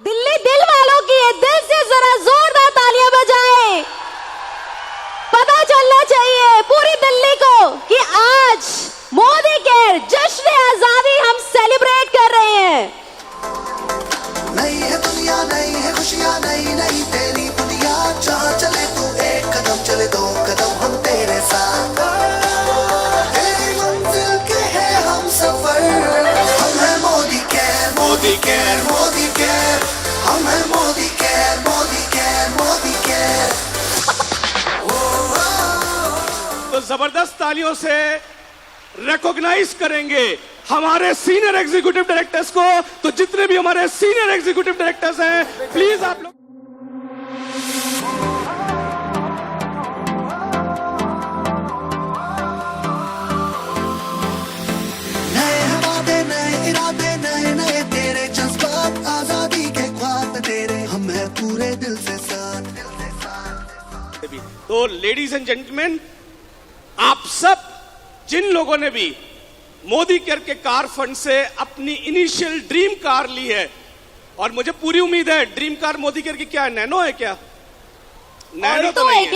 दिल्ली दिल वालों की है, दिल से जरा जोरदार तालियां बजाएं। पता चलना चाहिए पूरी दिल्ली को कि आज मोदी केयर जश्न आजादी हम सेलिब्रेट कर रहे हैं। नई है दुनिया, नई है खुशियां, नई नई तेरी दुनिया। जहाँ चले तू एक कदम, चले दो कदम हम तेरे साथ। तेरी मंजिल के है हम सफर। हम है Modi care, Modi care, Modi care. हम है मोदी केयर, मोदी केयर, मोदी केयर। तो जबरदस्त तालियों से रिकॉग्नाइज करेंगे हमारे सीनियर एग्जीक्यूटिव डायरेक्टर्स को। तो जितने भी हमारे सीनियर एग्जीक्यूटिव डायरेक्टर्स हैं, प्लीज आप लोग नए वादे, नए इरादे, नए नए तेरे जज्बात। आजादी के ख्वाब तेरे, हम है पूरे दिल से साथ। तो लेडीज एंड जेंटलमैन, आप सब जिन लोगों ने भी मोदी केयर के कार फंड से अपनी इनिशियल ड्रीम कार ली है, और मुझे पूरी उम्मीद है ड्रीम कार मोदी केयर की क्या है, नैनो है क्या? नैनो तो नहीं है,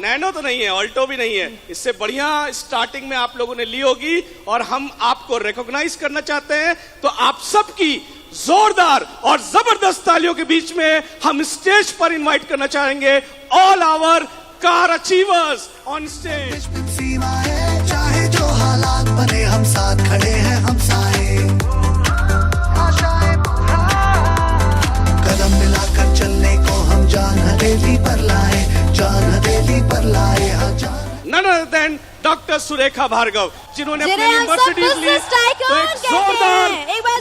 नैनो तो नहीं है, ऑल्टो भी नहीं है। इससे बढ़िया स्टार्टिंग में आप लोगों ने ली होगी, और हम आपको रिकॉग्नाइज करना चाहते हैं। तो आप सबकी जोरदार और जबरदस्त तालियों के बीच में हम स्टेज पर इनवाइट करना चाहेंगे all our car achievers on stage. सीमा है, चाहे जो हालात बने, हम साथ खड़े हैं, हम साए। कदम मिलाकर चलने को हम जान हथेली पर लाए, जान हथेली पर लाए। None other than doctor Surekha Bhargav, जिन्होंने अपनी यूनिवर्सिटीज ली। तो एक जोरदार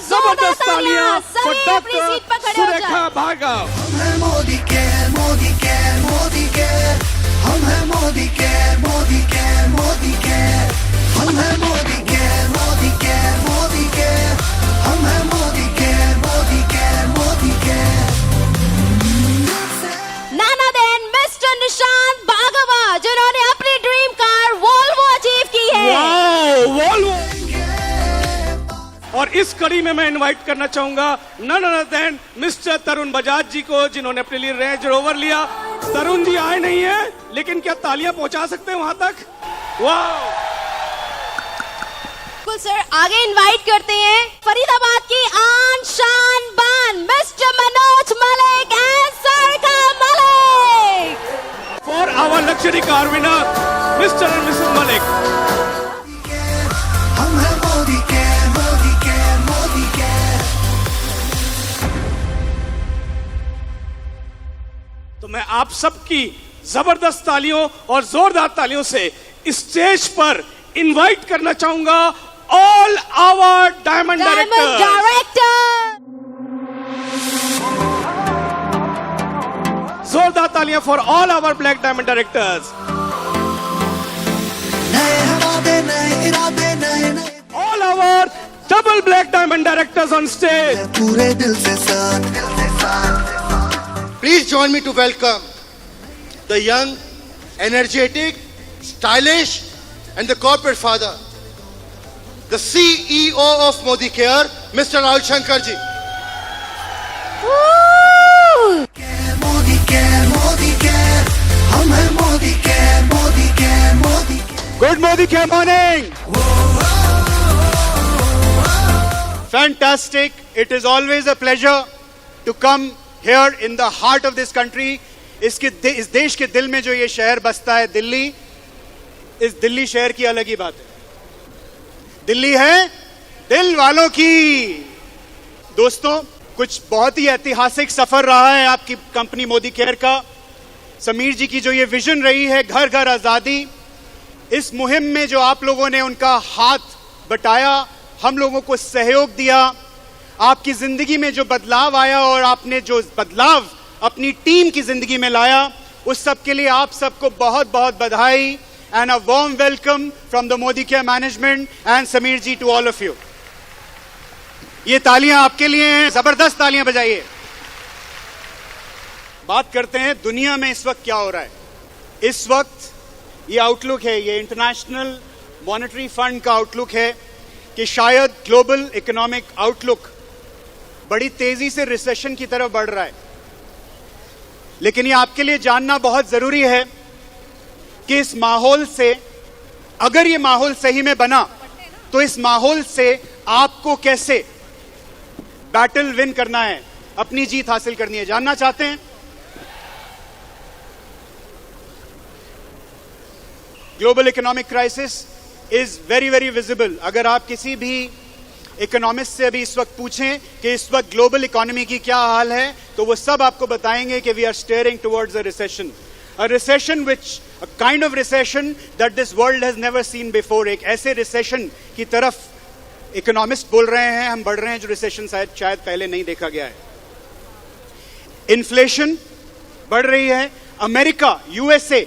जबरदस्त तालियां फॉर डॉक्टर सुरेखा भार्गव। हम है Modi care, Modi care, Modi care. हम है Modi care, Modi care, Modi care. हम है Modi care, Modi care, Modi care. हम है Modi care, Modi care, Modi Care. None other than Mr. Nishant Bhagwat, जिन्होंने अपनी ड्रीम कार वोल्वो अचीव की है। वोल्वो। और इस कड़ी में मैं इनवाइट करना चाहूंगा none other than mister Tarun Bajaj जी को, जिन्होंने अपने लिए रेंज रोवर लिया। तरुण जी आए नहीं है, लेकिन क्या तालियां पहुंचा सकते हैं वहां तक? वाह! बिल्कुल सर, आगे इनवाइट करते हैं फरीदाबाद की आन शान बान mister Manoj Malik and Sarika Malik. For our luxury car winner Mr and Mrs Malik. हम है मोदी केयर, मोदी केयर, मोदी केयर। तो मैं आप सबकी जबरदस्त तालियों और जोरदार तालियों से स्टेज पर इनवाइट करना चाहूंगा ऑल आवर डायमंड डायरेक्टर। जोरदार तालियां for all our black diamond directors. नए वादे, नए इरादे, नए नए all our double black diamond directors on stage. पूरे दिल से साथ। Please join me to welcome the young, energetic, stylish and the corporate father, the CEO of Modi Care, Mr. Rahul Shankar ji. Modi care, Modi care. हम है Modi care, Modi care, Modi care. Good Modi Care morning. Fantastic. It is always a pleasure to come here in the heart of this country. इस देश के दिल में जो ये शहर बसता है दिल्ली, इस दिल्ली शहर की अलग ही बात है। दिल्ली है दिल वालों की। दोस्तों, कुछ बहुत ही ऐतिहासिक सफर रहा है आपकी कंपनी मोदी केयर का। समीर जी की जो ये विजन रही है घर घर आजादी, इस मुहिम में जो आप लोगों ने उनका हाथ बटाया, हम लोगों को सहयोग दिया, आपकी जिंदगी में जो बदलाव आया और आपने जो बदलाव अपनी टीम की जिंदगी में लाया, उस सब के लिए आप सबको बहुत बहुत बधाई and a warm welcome from the Modi Care management and Sameer ji to all of you. ये तालियां आपके लिए हैं, जबरदस्त तालियां बजाइए। बात करते हैं दुनिया में इस वक्त क्या हो रहा है। इस वक्त ये आउटलुक है, ये इंटरनेशनल मॉनेटरी फंड का आउटलुक है कि शायद ग्लोबल इकोनॉमिक आउटलुक बड़ी तेजी से रिसेशन की तरफ बढ़ रहा है। लेकिन ये आपके लिए जानना बहुत जरूरी है कि इस माहौल से, अगर ये माहौल सही में बना, तो इस माहौल से आपको कैसे बैटल विन करना है, अपनी जीत हासिल करनी है। जानना चाहते हैं? Global economic crisis is very very visible. अगर आप किसी भी इकोनॉमिस्ट से अभी इस वक्त पूछें कि इस वक्त ग्लोबल इकोनॉमी की क्या हाल है, तो वो सब आपको बताएंगे कि we are steering towards a recession which a kind of recession that this world has never seen before. एक ऐसे रिसेशन की तरफ इकोनॉमिस्ट बोल रहे हैं, हम बढ़ रहे हैं, जो रिसेशन शायद पहले नहीं देखा गया है। इन्फ्लेशन बढ़ रही है। अमेरिका, यूएसए,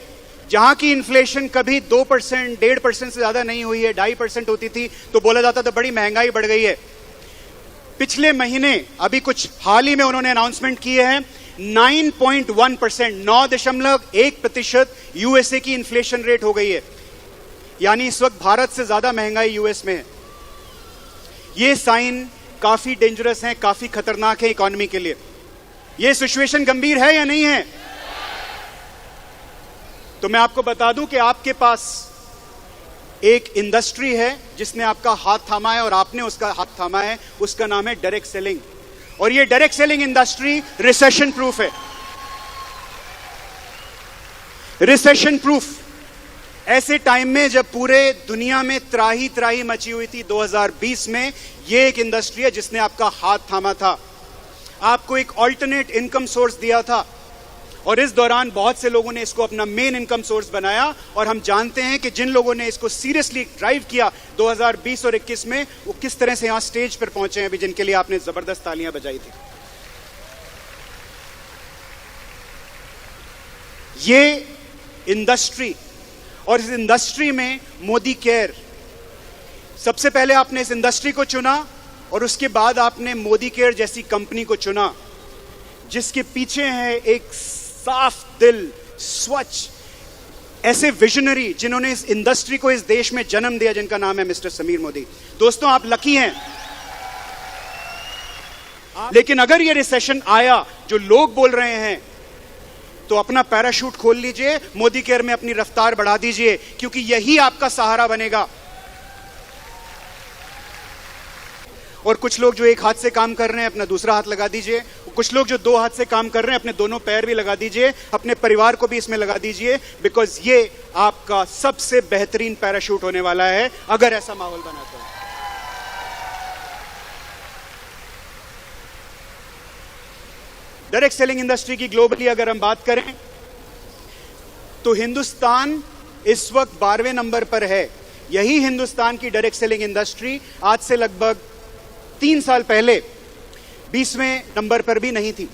जहां की इन्फ्लेशन कभी 2%, 1.5% से ज्यादा नहीं हुई है, 2.5% होती थी तो बोला जाता था बड़ी महंगाई बढ़ गई है। पिछले महीने अभी कुछ हाल ही में उन्होंने अनाउंसमेंट की है 9.1%, 9.1% यूएसए की इन्फ्लेशन रेट हो गई है। यानी इस वक्त भारत से ज्यादा महंगाई यूएस में है। ये साइन काफी डेंजरस है, काफी खतरनाक है इकोनॉमी के लिए। ये सिचुएशन गंभीर है या नहीं है? तो मैं आपको बता दूं कि आपके पास एक इंडस्ट्री है जिसने आपका हाथ थामा है और आपने उसका हाथ थामा है। उसका नाम है डायरेक्ट सेलिंग। और ये direct selling industry recession proof है। रिसेशन प्रूफ ऐसे टाइम में जब पूरे दुनिया में त्राही त्राही मची हुई थी 2020 में, ये एक इंडस्ट्री है जिसने आपका हाथ थामा था, आपको एक ऑल्टरनेट इनकम सोर्स दिया था। और इस दौरान बहुत से लोगों ने इसको अपना मेन इनकम सोर्स बनाया। और हम जानते हैं कि जिन लोगों ने इसको सीरियसली ड्राइव किया 2020 और 21 में, वो किस तरह से यहां स्टेज पर पहुंचे हैं अभी, जिनके लिए आपने जबरदस्त तालियां बजाई थी। ये इंडस्ट्री, और इस इंडस्ट्री में मोदी केयर, सबसे पहले आपने इस इंडस्ट्री को चुना और उसके बाद आपने मोदी केयर जैसी कंपनी को चुना, जिसके पीछे है एक साफ दिल, स्वच्छ, ऐसे विजनरी जिन्होंने इस इंडस्ट्री को इस देश में जन्म दिया, जिनका नाम है मिस्टर समीर मोदी। दोस्तों, आप लकी हैं। लेकिन अगर ये रिसेशन आया जो लोग बोल रहे हैं, तो अपना पैराशूट खोल लीजिए, मोदी केयर में अपनी रफ्तार बढ़ा दीजिए, क्योंकि यही आपका सहारा बनेगा। और कुछ लोग जो एक हाथ से काम कर रहे हैं, अपना दूसरा हाथ लगा दीजिए। कुछ लोग जो 2 हाथ से काम कर रहे हैं, अपने दोनों पैर भी लगा दीजिए, अपने परिवार को भी इसमें लगा दीजिए, बिकॉज ये आपका सबसे बेहतरीन पैराशूट होने वाला है अगर ऐसा माहौल बना तो। डायरेक्ट सेलिंग इंडस्ट्री की ग्लोबली अगर हम बात करें, तो हिंदुस्तान इस वक्त 12वें नंबर पर है। यही हिंदुस्तान की डायरेक्ट सेलिंग इंडस्ट्री आज से लगभग 3 साल पहले 20वें नंबर पर भी नहीं थी।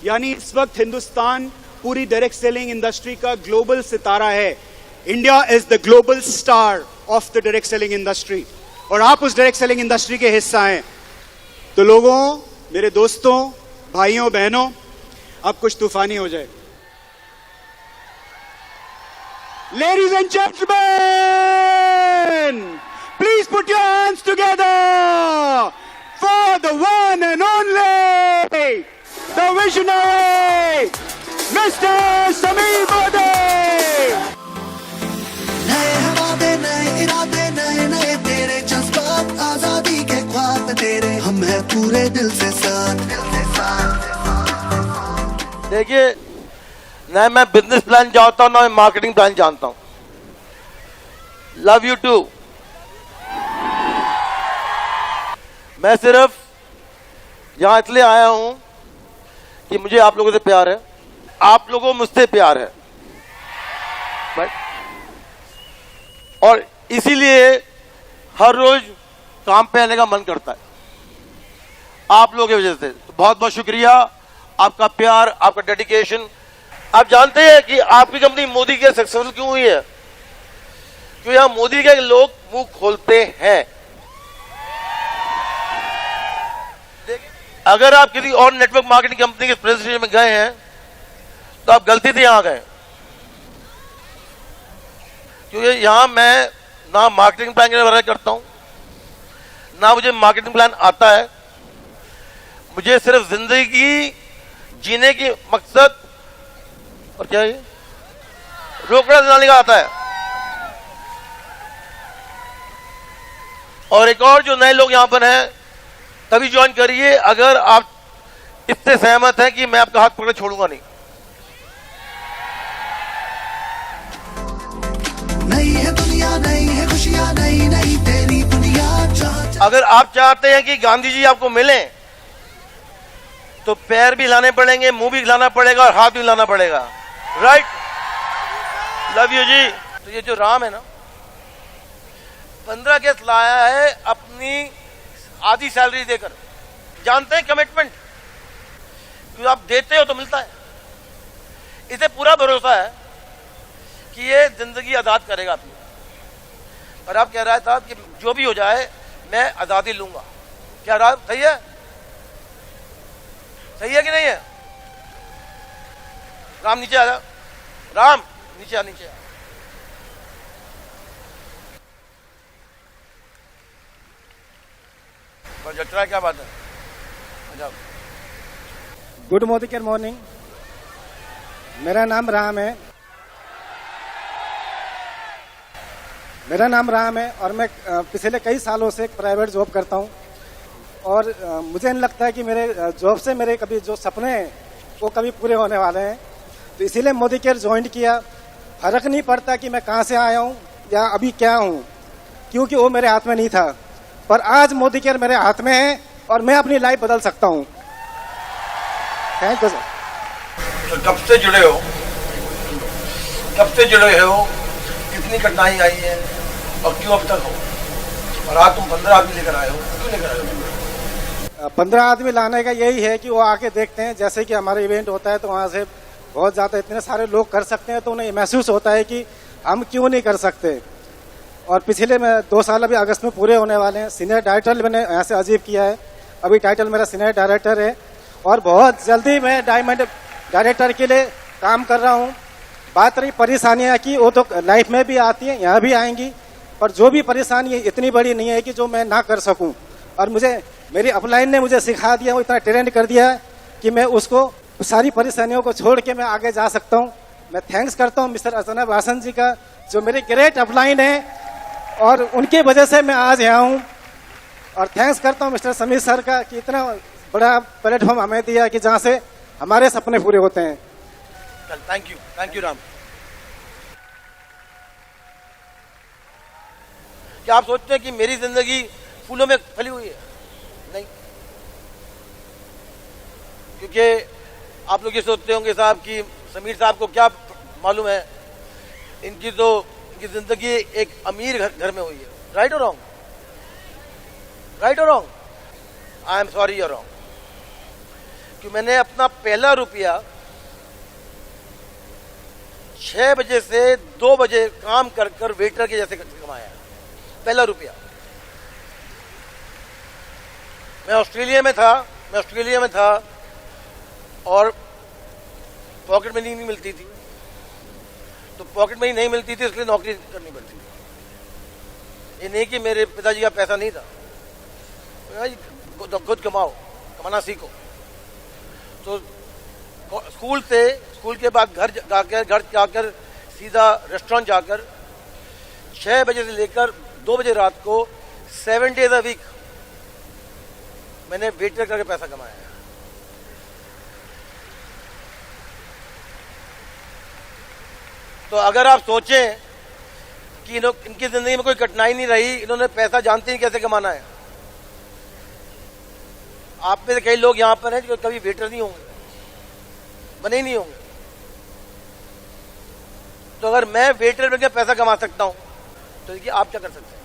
यानी इस वक्त हिंदुस्तान पूरी डायरेक्ट सेलिंग इंडस्ट्री का ग्लोबल सितारा है। India is the global star of the direct selling industry, और आप उस डायरेक्ट सेलिंग इंडस्ट्री के हिस्सा हैं। तो लोगों, मेरे दोस्तों, भाइयों बहनों, अब कुछ तूफानी हो जाए। Ladies and gentlemen, please put your hands together for the one and only, the visionary, Mr. Sameer Modi. नए हैं वादे, नए इरादे, नए नए तेरे जज्बात, आजादी के ख्वाब तेरे, हम हैं पूरे दिल से साथ, दिल से साथ। देखिए, ना मैं बिजनेस प्लान जानता हूं, ना मैं मार्केटिंग प्लान जानता हूं। Love you too. मैं सिर्फ यहां इसलिए आया हूं कि मुझे आप लोगों से प्यार है, आप लोगों को मुझसे प्यार है, और इसीलिए हर रोज काम पे आने का मन करता है आप लोगों की वजह से। तो बहुत बहुत शुक्रिया, आपका प्यार, आपका डेडिकेशन। आप जानते हैं कि आपकी कंपनी मोदी के सक्सेसफुल क्यों हुई है? क्योंकि यहां मोदी के लोग मुंह खोलते हैं। अगर आप किसी और नेटवर्क मार्केटिंग कंपनी के प्रेजेंटेशन में गए हैं तो आप गलती से यहां गए, क्योंकि यहां मैं ना मार्केटिंग प्लान के बारे में करता हूं, ना मुझे मार्केटिंग प्लान आता है। मुझे सिर्फ जिंदगी जीने की मकसद और क्या है रोकड़ा दिलाने का आता है। और एक और जो नए लोग यहां पर हैं तभी ज्वाइन करिए अगर आप इससे सहमत हैं कि मैं आपका हाथ पकड़ छोड़ूंगा नहीं। नई है दुनिया, नई है खुशियां, नई नई तेरी दुनिया। अगर आप चाहते हैं कि गांधी जी आपको मिलें तो पैर भी हिलाने पड़ेंगे, मुंह भी हिलाना पड़ेगा और हाथ भी हिलाना पड़ेगा। राइट, लव यू जी। तो ये जो राम है ना 15 केस लाया है अपनी आधी सैलरी देकर। जानते हैं कमिटमेंट, क्योंकि आप देते हो तो मिलता है। इसे पूरा भरोसा है कि ये जिंदगी आजाद करेगा अपनी। और आप कह रहा था कि जो भी हो जाए मैं आजादी लूंगा। क्या राम सही है? सही है कि नहीं है? राम नीचे आ जा, राम नीचे आ, नीचे आ। जटरा क्या बात है? अच्छा, गुड मोदी केयर मॉर्निंग। मेरा नाम राम है। मेरा नाम राम है और मैं पिछले कई सालों से एक प्राइवेट जॉब करता हूं और मुझे नहीं लगता है कि मेरे जॉब से मेरे कभी जो सपने हैं वो कभी पूरे होने वाले हैं। तो इसीलिए मोदी केयर ज्वाइन किया। फर्क नहीं पड़ता कि मैं कहां से आया हूं या अभी क्या हूं, क्योंकि वो मेरे हाथ में नहीं था। पर आज मोदी केयर मेरे हाथ में है और मैं अपनी लाइफ बदल सकता हूं। Thank you sir. तो कब से जुड़े हो? कब से जुड़े हो? कितनी कठिनाई आई है और क्यों अब तक हो? और आज तुम 15 आदमी लेकर आए हो, क्यों लेकर आए हो? 15 आदमी लाने का यही है कि वो आके देखते हैं। जैसे कि हमारा इवेंट होता है तो वहां से बहुत ज्यादा इतने सारे लोग कर सकते हैं तो उन्हें महसूस होता है कि हम क्यों नहीं कर सकते। और पिछले में 2 साल अभी अगस्त में पूरे होने वाले हैं। सीनियर डायरेक्टर मैंने यहाँ से अचीव किया है। अभी टाइटल मेरा सीनियर डायरेक्टर है और बहुत जल्दी मैं डायमंड डायरेक्टर के लिए काम कर रहा हूँ। बात रही परेशानियाँ की, वो तो लाइफ में भी आती हैं, यहाँ भी आएंगी, पर जो भी परेशानी इतनी बड़ी नहीं है कि जो मैं ना कर सकूँ। और मुझे मेरी अपलाइन ने मुझे सिखा दिया, वो इतना ट्रेंड कर दिया है कि मैं उसको सारी परेशानियों को छोड़ के मैं आगे जा सकता हूँ। मैं थैंक्स करता हूँ मिस्टर अर्चना वासन जी का, जो मेरे ग्रेट अपलाइन है और उनके वजह से मैं आज यहाँ हूँ। और थैंक्स करता हूँ मिस्टर समीर सर का कि इतना बड़ा प्लेटफॉर्म हमें दिया कि जहाँ से हमारे सपने पूरे होते हैं। Thank you Ram. क्या आप सोचते हैं कि मेरी जिंदगी फूलों में फैली हुई है? नहीं, क्योंकि आप लोग ये सोचते होंगे साहब कि समीर साहब को क्या मालूम है, इनकी जिंदगी एक अमीर घर में हुई है। राइट और रॉन्ग? राइट और wrong? I am sorry you wrong. कि मैंने अपना पहला रुपया 6 बजे से 2 बजे काम कर कर वेटर के जैसे कमाया। पहला रुपया। मैं ऑस्ट्रेलिया में था और पॉकेट मनी नहीं मिलती थी, तो पॉकेट मनी नहीं मिलती थी इसलिए नौकरी करनी पड़ती थी। ये नहीं कि मेरे पिताजी का पैसा नहीं था, खुद कमाओ, कमाना सीखो। तो स्कूल के बाद घर जाकर सीधा रेस्टोरेंट जाकर 6 बजे से लेकर 2 बजे रात को 7 डेज अ वीक मैंने वेटर करके पैसा कमाया है। तो अगर आप सोचें कि इनकी जिंदगी में कोई कठिनाई नहीं रही, इन्होंने पैसा जानते नहीं कैसे कमाना है। आप में से कई लोग यहां पर हैं जो कभी वेटर नहीं होंगे, बने ही नहीं होंगे। तो अगर मैं वेटर बनकर पैसा कमा सकता हूं तो देखिए आप क्या कर सकते हैं?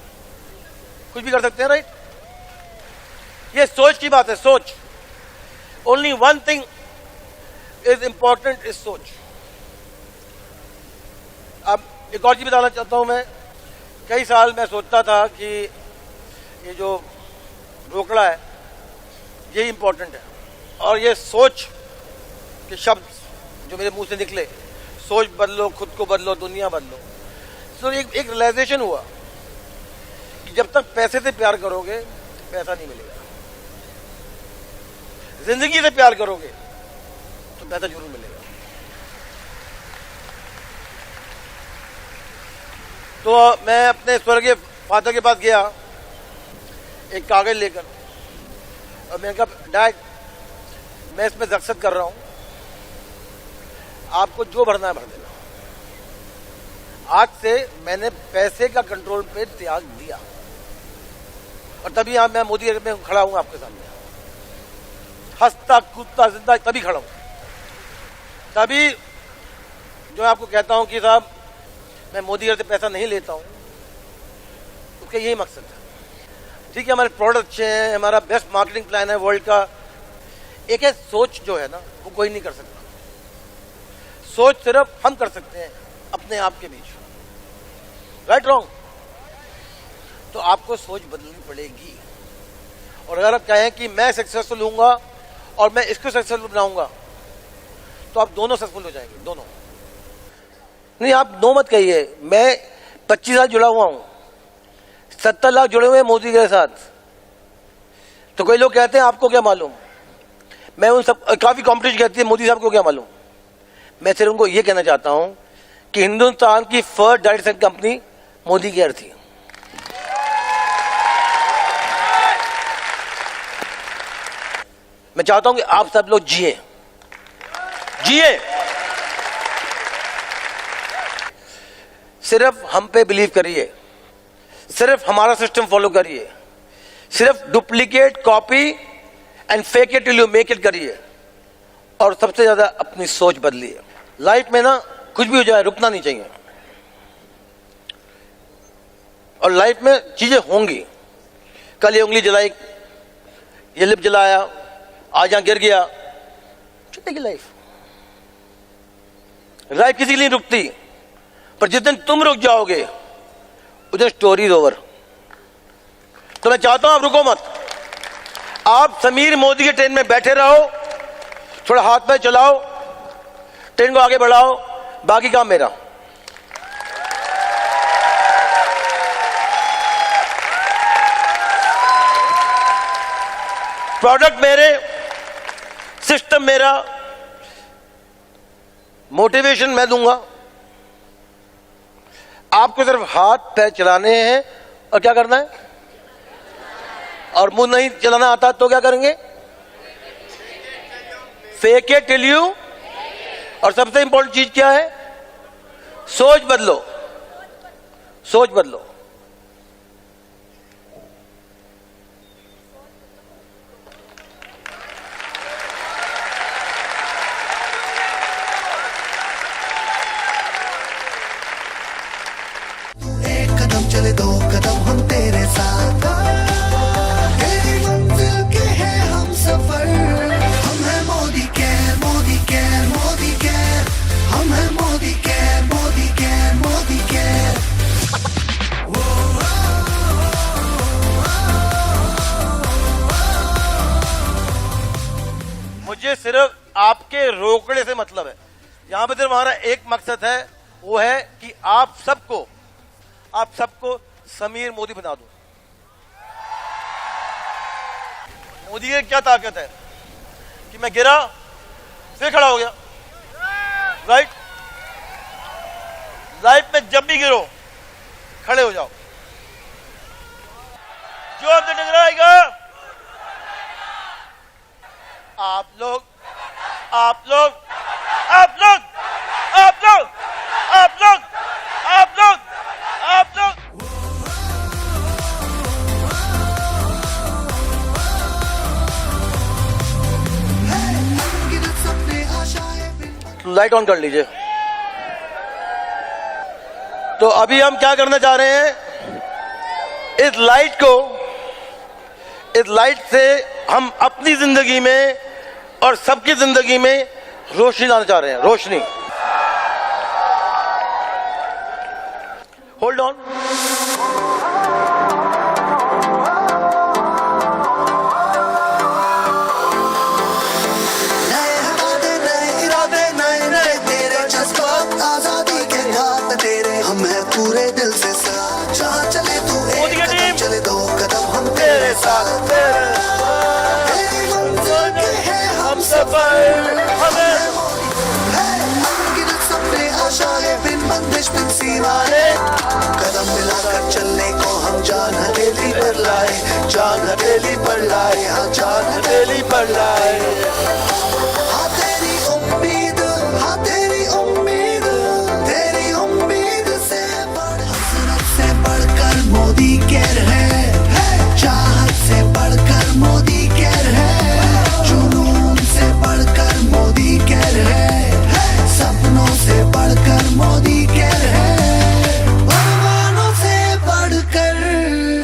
कुछ भी कर सकते हैं। राइट? ये सोच की बात है, सोच। Only one thing is important, is सोच। अब एक और चीज बताना चाहता हूं मैं। कई साल मैं सोचता था कि ये जो रोकड़ा है ये इंपॉर्टेंट है, और ये सोच के शब्द जो मेरे मुंह से निकले, सोच बदलो, खुद को बदलो, दुनिया बदलो। तो एक रियलाइजेशन हुआ कि जब तक पैसे से प्यार करोगे पैसा नहीं मिलेगा। जिंदगी से प्यार करोगे तो पैसा जरूर मिलेगा। तो मैं अपने स्वर्गीय फादर के पास गया एक कागज लेकर, और मैंने कहा डैड मैं इसमें दस्तखत कर रहा हूं, आपको जो भरना है भर देना। आज से मैंने पैसे का कंट्रोल पे त्याग दिया, और तभी यहां मैं मोदी में खड़ा हूं आपके सामने, हंसता कूदता जिंदा तभी खड़ा हूं। तभी जो आपको कहता हूं कि साहब मैं मोदी से पैसा नहीं लेता हूं, उसका यही मकसद है। ठीक है, हमारे प्रोडक्ट अच्छे हैं, हमारा बेस्ट मार्केटिंग प्लान है वर्ल्ड का। एक है सोच जो है ना, वो कोई नहीं कर सकता। सोच सिर्फ हम कर सकते हैं अपने आप के बीच, राइट रॉन्ग। तो आपको सोच बदलनी पड़ेगी, और अगर आप कहें कि मैं सक्सेसफुल हूंगा और मैं इसको सक्सेसफुल बनाऊंगा, तो आप दोनों सक्सेसफुल हो जाएंगे, दोनों। नहीं, आप नो मत कहिए। मैं 25 साल जुड़ा हुआ हूं, 70 लाख जुड़े हुए हैं मोदी के साथ। तो कई लोग कहते हैं आपको क्या मालूम। मैं उन सब, काफी कॉम्पिटिशन कहती है मोदी साहब को क्या मालूम। मैं सिर्फ उनको ये कहना चाहता हूं कि हिंदुस्तान की first direct sale company Modi Care थी। मैं चाहता हूं कि आप सब लोग जिए, सिर्फ हम पे बिलीव करिए, सिर्फ हमारा सिस्टम फॉलो करिए, सिर्फ duplicate copy and fake it till you make it करिए, और सबसे ज्यादा अपनी सोच बदलिए। लाइफ में ना कुछ भी हो जाए रुकना नहीं चाहिए, और लाइफ में चीजें होंगी। कल ये उंगली जलाई, ये लिप जलाया, आज यहां गिर गया, चलेगी लाइफ। लाइफ किसी के लिए रुकती, पर जिस दिन तुम रुक जाओगे उस दिन स्टोरी इज ओवर। तो मैं चाहता हूं आप रुको मत, आप समीर मोदी के ट्रेन में बैठे रहो, थोड़ा हाथ में चलाओ, ट्रेन को आगे बढ़ाओ, बाकी काम मेरा। प्रोडक्ट मेरे, सिस्टम मेरा, मोटिवेशन मैं दूंगा। आपको सिर्फ हाथ पैर चलाने हैं और क्या करना है, और मुंह नहीं चलाना आता तो क्या करेंगे, फेक इट टिल यू। और सबसे इंपॉर्टेंट चीज क्या है, सोच बदलो, सोच बदलो। एक कदम चले दो कदम हम तेरे साथ, तेरी मंजिल के हैं हम सफर। हम हैं Modi care, Modi care, Modi care. हम हैं Modi care, Modi care, Modi care. मुझे सिर्फ आपके रोकड़े से मतलब है। यहां पर सिर्फ हमारा एक मकसद है, वो है कि आप सबको समीर मोदी बना दो। मोदी की क्या ताकत है कि मैं गिरा फिर खड़ा हो गया, राइट। लाइफ में जब भी गिरो खड़े हो जाओ, जो हमसे टकराएगा आप लोग आप लोग आप लोग आप लोग आप लोग आप लोग आप लोग सपने आशाएं बिन लाइट ऑन कर लीजिए। तो अभी हम क्या करना चाह रहे हैं, इस लाइट से हम अपनी जिंदगी में और सबकी जिंदगी में रोशनी लाना चाह रहे हैं, रोशनी। Hold on. नए इरादे, नए इरादे, नए नए तेरे जज्बात, आजादी के घाट तेरे। हम हैं पूरे दिल से साथ, जहाँ चले तू मोदी एक की कदम टीम। चले दो कदम हम तेरे साथ। तेरी मंजिल के हैं दीवाने, कदम मिलाकर चलने को हम जान हथेली पर लाए, जान हथेली पर लाए, हाँ जान हथेली पर लाए। हाँ तेरी उम्मीद, हाँ तेरी उम्मीद, तेरी उम्मीद से बढ़, हसरत से बढ़कर मोदी केयर है, चाहत से बढ़कर मोदी केयर है, जुनून से बढ़कर मोदी केयर है, सपनों से बढ़कर मोदी केयर है, अरमानों से बढ़कर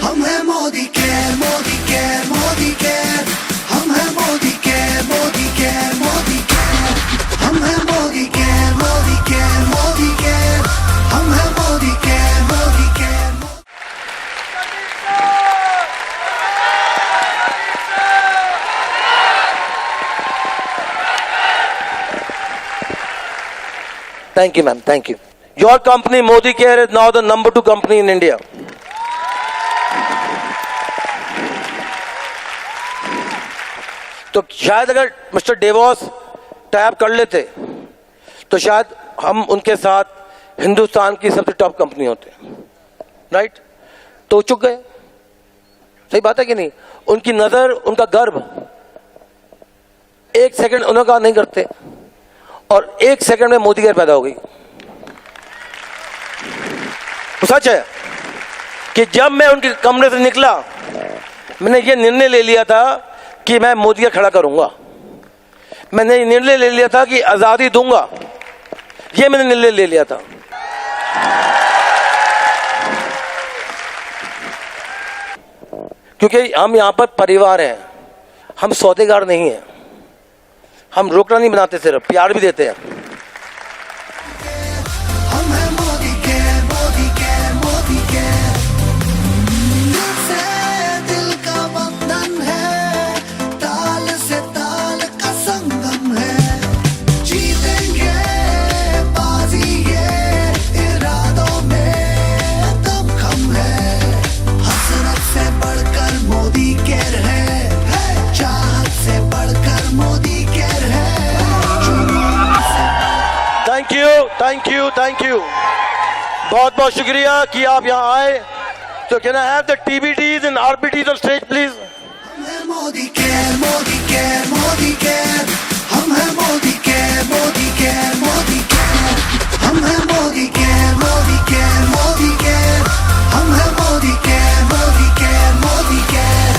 हम हैं Modi care, Modi care, Modi care, हम हैं Modi care, Modi care, Modi care, हम हैं Modi care, Modi care, Modi care, हम हैं Modi care, Modi care. Thank you, ma'am. Thank you. Your company, Modi Care, is now the number 2 company in India. तो शायद अगर मिस्टर डेवॉस टैप कर लेते तो शायद हम उनके साथ हिंदुस्तान की सबसे टॉप कंपनी होते, राइट? तो चुक गए। सही बात है कि नहीं? उनकी नजर, उनका गर्व, एक सेकंड उनका नहीं करते और एक सेकंड में मोदी केयर पैदा हो गई। तो सच है कि जब मैं उनके कमरे से निकला, मैंने ये निर्णय ले लिया था कि मैं मोदी केयर खड़ा करूंगा। मैंने निर्णय ले लिया था कि आजादी दूंगा। ये मैंने निर्णय ले लिया था। क्योंकि हम यहां पर परिवार हैं, हम सौदेगार नहीं हैं। हम रोकड़ा नहीं बनाते, सिर्फ प्यार भी देते हैं। हम हैं Modi care, Modi care, Modi care, दिल से दिल का बंधन है, ताल से ताल का संगम है, जीतेंगे बाजी ये इरादों में दमखम है, हसरत से बढ़कर मोदी केयर है, चाहत से बढ़कर मोदी केयर है, जुनून से। Thank you, thank you, thank you. बहुत बहुत शुक्रिया कि आप यहाँ आए। तो can I have the TBTs and RBTs on stage please? हम हैं Modi care, Modi care, Modi care, हम हैं Modi care, Modi care, Modi care, हम हैं Modi care, Modi care, Modi care, हम हैं Modi care, Modi care, Modi care.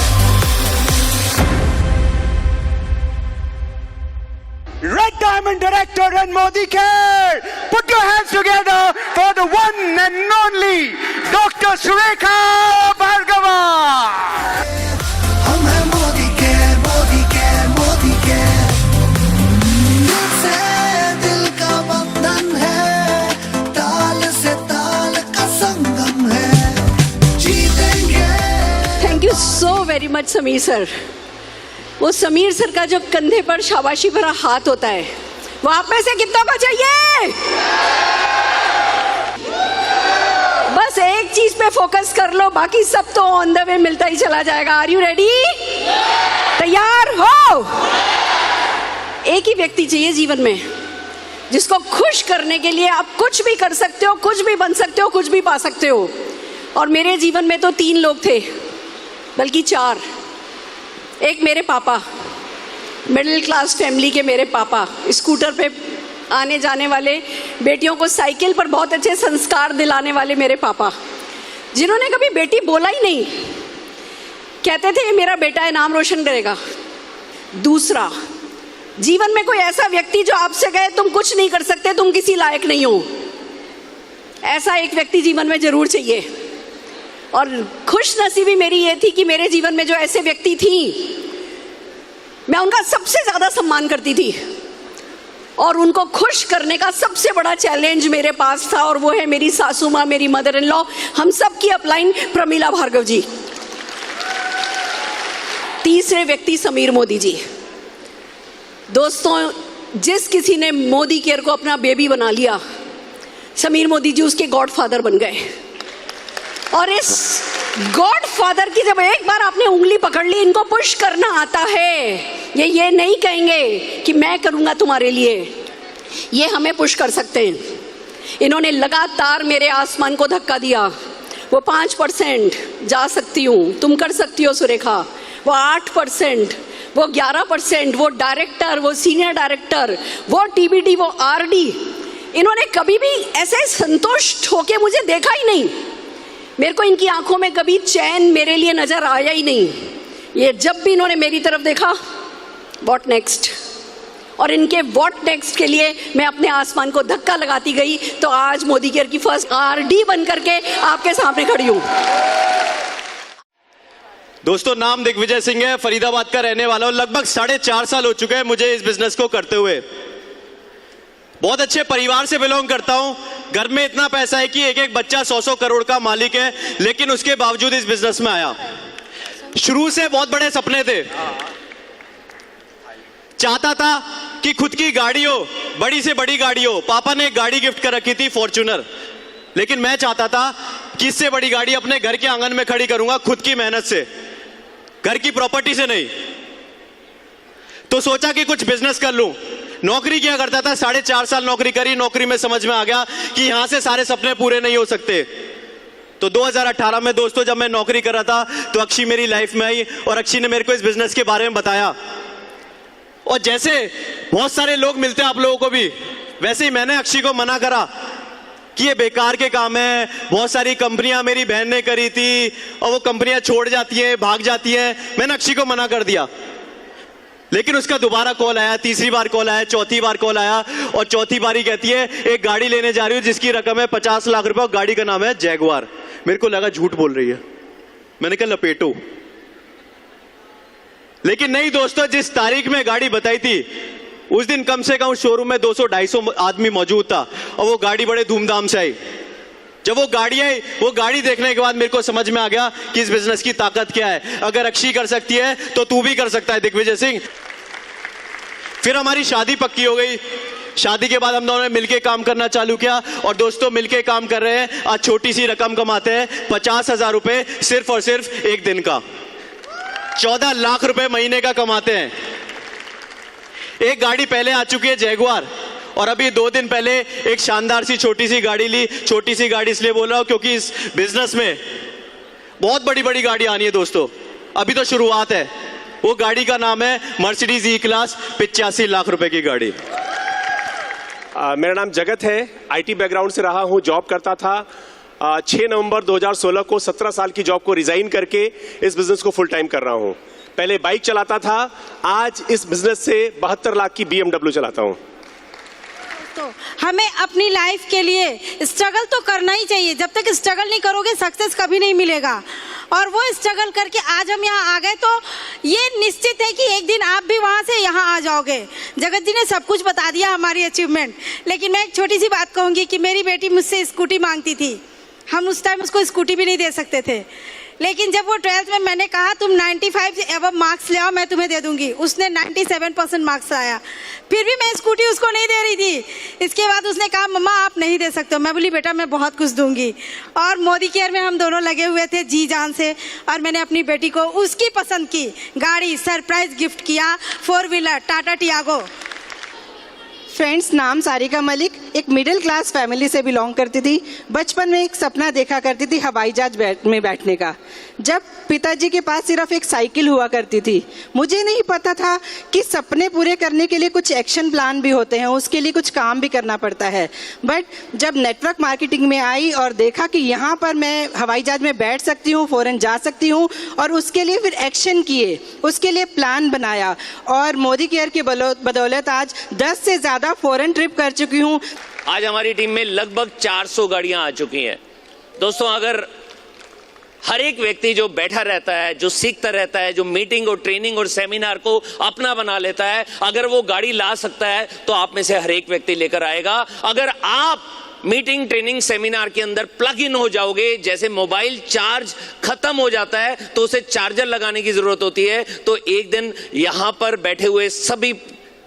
Red Diamond Director and Modi Care, put your hands together for the one and only Dr. Surekha Bhargava. हम हैं Modi care, Modi care, Modi care, दिल से दिल का बंधन है, ताल से ताल का संगम है, जीतेंगे। Thank you so very much Sameer sir. वो समीर सर का जो कंधे पर शाबाशी भरा हाथ होता है, वो आप में से कितनों को चाहिए? बस एक चीज पे फोकस कर लो, बाकी सब तो ऑन द वे मिलता ही चला जाएगा। Are you ready? तैयार हो? एक ही व्यक्ति चाहिए जीवन में जिसको खुश करने के लिए आप कुछ भी कर सकते हो, कुछ भी बन सकते हो, कुछ भी पा सकते हो। और मेरे जीवन में तो 3 लोग थे, बल्कि 4। एक मेरे पापा, मिडिल क्लास फैमिली के मेरे पापा, स्कूटर पे आने जाने वाले, बेटियों को साइकिल पर बहुत अच्छे संस्कार दिलाने वाले मेरे पापा, जिन्होंने कभी बेटी बोला ही नहीं, कहते थे ये मेरा बेटा है, नाम रोशन करेगा। दूसरा, जीवन में कोई ऐसा व्यक्ति जो आपसे कहे तुम कुछ नहीं कर सकते, तुम किसी लायक नहीं हो, ऐसा एक व्यक्ति जीवन में जरूर चाहिए। और खुश नसीबी मेरी ये थी कि मेरे जीवन में जो ऐसे व्यक्ति थी, मैं उनका सबसे ज्यादा सम्मान करती थी और उनको खुश करने का सबसे बड़ा चैलेंज मेरे पास था, और वो है मेरी सासू माँ, मेरी मदर इन लॉ, हम सब की अपलाइन प्रमीला भार्गव जी। तीसरे व्यक्ति समीर मोदी जी। दोस्तों, जिस किसी ने मोदी केयर को अपना बेबी बना लिया, समीर मोदी जी उसके गॉडफादर बन गए। और इस गॉडफादर की जब एक बार आपने उंगली पकड़ ली, इनको पुश करना आता है। ये नहीं कहेंगे कि मैं करूंगा तुम्हारे लिए, ये हमें पुश कर सकते हैं। इन्होंने लगातार मेरे आसमान को धक्का दिया। वो 5% जा सकती हूँ, तुम कर सकती हो सुरेखा, वो 8%, वो 11%, वो डायरेक्टर, वो सीनियर डायरेक्टर, वो टीबीडी, वो आरडी, इन्होंने कभी भी ऐसे संतुष्ट होके मुझे देखा ही नहीं। मेरे को इनकी आंखों में कभी चैन मेरे लिए नजर आया ही नहीं। ये जब भी इन्होंने मेरी तरफ देखा, व्हाट नेक्स्ट, और इनके व्हाट नेक्स्ट के लिए मैं अपने आसमान को धक्का लगाती गई, तो आज मोदी केयर की फर्स्ट आरडी बन करके आपके सामने खड़ी हूं। दोस्तों, नाम दिग्विजय सिंह है, फरीदाबाद का रहने वाला हूं। लगभग 4.5 साल हो चुके हैं मुझे इस बिजनेस को करते हुए। बहुत अच्छे परिवार से बिलोंग करता हूं। घर में इतना पैसा है कि एक एक बच्चा 100-100 करोड़ का मालिक है, लेकिन उसके बावजूद इस बिजनेस में आया। शुरू से बहुत बड़े सपने थे। चाहता था कि खुद की गाड़ी हो, बड़ी से बड़ी गाड़ी हो। पापा ने एक गाड़ी गिफ्ट कर रखी थी, फॉर्च्यूनर, लेकिन मैं चाहता था कि इससे बड़ी गाड़ी अपने घर के आंगन में खड़ी करूंगा, खुद की मेहनत से, घर की प्रॉपर्टी से नहीं। तो सोचा कि कुछ बिजनेस कर लूं। नौकरी किया करता था, 4.5 साल नौकरी करी। नौकरी में समझ में आ गया कि यहां से सारे सपने पूरे नहीं हो सकते। तो 2018 में दोस्तों, जब मैं नौकरी कर रहा था, तो अक्षी मेरी लाइफ में आई और अक्षी ने मेरे को इस बिजनेस के बारे में बताया। और जैसे बहुत सारे लोग मिलते हैं आप लोगों को भी, वैसे ही मैंने अक्षी को मना करा कि ये बेकार के काम है। बहुत सारी कंपनियां मेरी बहन ने करी थी और वो कंपनियां छोड़ जाती हैं, भाग जाती हैं। मैंने अक्षी को मना कर दिया, लेकिन उसका दोबारा कॉल आया, तीसरी बार कॉल आया, चौथी बार कॉल आया, और चौथी बारी कहती है एक गाड़ी लेने जा रही हूं जिसकी रकम है 50 लाख रुपए और गाड़ी का नाम है जैगुआर। मेरे को लगा झूठ बोल रही है। मैंने कहा लपेटो, लेकिन नहीं दोस्तों, जिस तारीख में गाड़ी बताई थी उस दिन कम से कम शोरूम में 200-250 आदमी मौजूद था और वो गाड़ी बड़े धूमधाम से आई। जब वो गाड़ी आई, वो गाड़ी देखने के बाद मेरे को समझ में आ गया कि इस बिजनेस की ताकत क्या है। अगर अक्षी कर सकती है तो तू भी कर सकता है, दिग्विजय सिंह। फिर हमारी शादी पक्की हो गई। शादी के बाद हम दोनों ने मिलके काम करना चालू किया और दोस्तों मिलके काम कर रहे हैं। आज छोटी सी रकम कमाते हैं, 50,000 रुपए सिर्फ और सिर्फ एक दिन का। 14 लाख रुपए महीने का कमाते हैं। एक गाड़ी पहले आ चुकी है जैगुआर, और अभी 2 दिन पहले एक शानदार सी छोटी सी गाड़ी ली। छोटी सी गाड़ी इसलिए बोल रहा हूं क्योंकि इस बिजनेस में बहुत बड़ी बड़ी गाड़ी आनी है दोस्तों, अभी तो शुरुआत है। वो गाड़ी का नाम है मर्सिडीज ई क्लास, 85 लाख रुपए की गाड़ी। मेरा नाम जगत है, आईटी बैकग्राउंड से रहा हूं, जॉब करता था। 6 नवंबर 2016 को 17 साल की जॉब को रिजाइन करके इस बिजनेस को फुल टाइम कर रहा हूं। पहले बाइक चलाता था, आज इस बिजनेस से 72 लाख की BMW चलाता हूं। तो हमें अपनी लाइफ के लिए स्ट्रगल तो करना ही चाहिए। जब तक स्ट्रगल नहीं करोगे सक्सेस कभी नहीं मिलेगा। और वो स्ट्रगल करके आज हम यहाँ आ गए, तो ये निश्चित है कि एक दिन आप भी वहाँ से यहाँ आ जाओगे। जगत जी ने सब कुछ बता दिया हमारी अचीवमेंट, लेकिन मैं एक छोटी सी बात कहूँगी कि मेरी बेटी मुझसे स्कूटी मांगती थी। हम उस टाइम उसको स्कूटी भी नहीं दे सकते थे, लेकिन जब वो 12th में मैंने कहा तुम 95 से एबव मार्क्स ले आओ, मैं तुम्हें दे दूंगी, उसने 97% मार्क्स लाया। फिर भी मैं स्कूटी उसको नहीं दे रही थी। इसके बाद उसने कहा मम्मा आप नहीं दे सकते हो। मैं बोली बेटा मैं बहुत कुछ दूंगी। और मोदी केयर में हम दोनों लगे हुए थे जी जान से, और मैंने अपनी बेटी को उसकी पसंद की गाड़ी सरप्राइज गिफ्ट किया, 4 व्हीलर टाटा टियागो। फ्रेंड्स, नाम सारिका मलिक, एक मिडिल क्लास फैमिली से बिलोंग करती थी। बचपन में एक सपना देखा करती थी हवाई जहाज में बैठने का। जब पिताजी के पास सिर्फ एक साइकिल हुआ करती थी, मुझे नहीं पता था कि सपने पूरे करने के लिए कुछ एक्शन प्लान भी होते हैं, उसके लिए कुछ काम भी करना पड़ता है। बट जब नेटवर्क मार्केटिंग में आई और देखा कि यहाँ पर मैं हवाई जहाज में बैठ सकती हूँ, फॉरेन जा सकती हूँ, और उसके लिए फिर एक्शन किए, उसके लिए प्लान बनाया, और मोदी केयर की बदौलत आज 10 से ज़्यादा फॉरेन ट्रिप कर चुकी हूँ। आज हमारी टीम में लगभग 400 गाड़ियां आ चुकी हैं। दोस्तों, अगर हर एक व्यक्ति जो बैठा रहता है, जो सीखता रहता है, जो मीटिंग और ट्रेनिंग और सेमिनार को अपना बना लेता है, अगर वो गाड़ी ला सकता है तो आप में से हर एक व्यक्ति लेकर आएगा। अगर आप मीटिंग ट्रेनिंग सेमिनार के अंदर प्लग इन हो जाओगे, जैसे मोबाइल चार्ज खत्म हो जाता है तो उसे चार्जर लगाने की जरूरत होती है, तो एक दिन यहां पर बैठे हुए सभी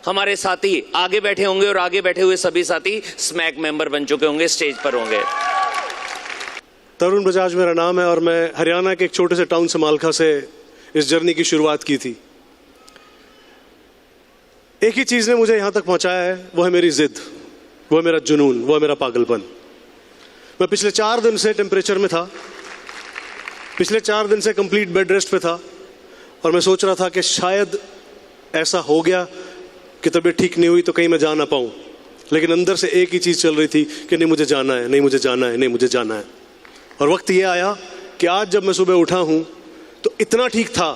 हमारे साथी आगे बैठे होंगे और आगे बैठे हुए सभी साथी स्मैक मेंबर बन चुके होंगे, स्टेज पर होंगे। तरुण बजाज मेरा नाम है और मैं हरियाणा के एक छोटे से टाउन समालखा से इस जर्नी की शुरुआत की थी। एक ही चीज ने मुझे यहां तक पहुंचाया है, वो है मेरी जिद। वो है मेरा जुनून, वो है मेरा पागलपन। मैं पिछले 4 दिन से टेम्परेचर में था, पिछले 4 दिन से कंप्लीट बेड रेस्ट पे था, और मैं सोच रहा था कि शायद ऐसा हो गया कि तबीयत ठीक नहीं हुई तो कहीं मैं जा ना पाऊं, लेकिन अंदर से एक ही चीज चल रही थी कि नहीं मुझे जाना है, नहीं मुझे जाना है, नहीं मुझे जाना है। और वक्त ये आया कि आज जब मैं सुबह उठा हूं तो इतना ठीक था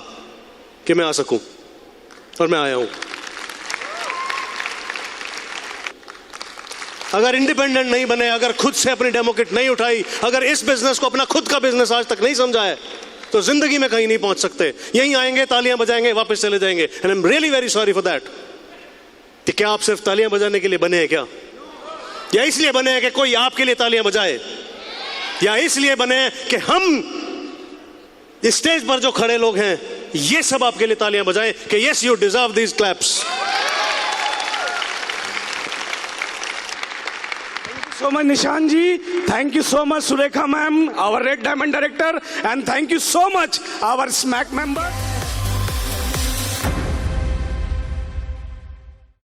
कि मैं आ सकूं, और मैं आया हूं। अगर इंडिपेंडेंट नहीं बने, अगर खुद से अपनी डेमो किट नहीं उठाई, अगर इस बिजनेस को अपना खुद का बिजनेस आज तक नहीं समझा है, तो जिंदगी में कहीं नहीं पहुंच सकते। यहीं आएंगे, तालियां बजाएंगे, वापस चले जाएंगे। And I am really very sorry for that. कि क्या आप सिर्फ तालियां बजाने के लिए बने हैं क्या? या इसलिए बने हैं कि कोई आपके लिए तालियां बजाए? या इसलिए बने हैं कि हम इस स्टेज पर जो खड़े लोग हैं ये सब आपके लिए तालियां बजाएं कि yes you deserve these claps. So much Nishan ji, thank you so much Surekha ma'am, our Red Diamond director, and thank you so much our SMAC member.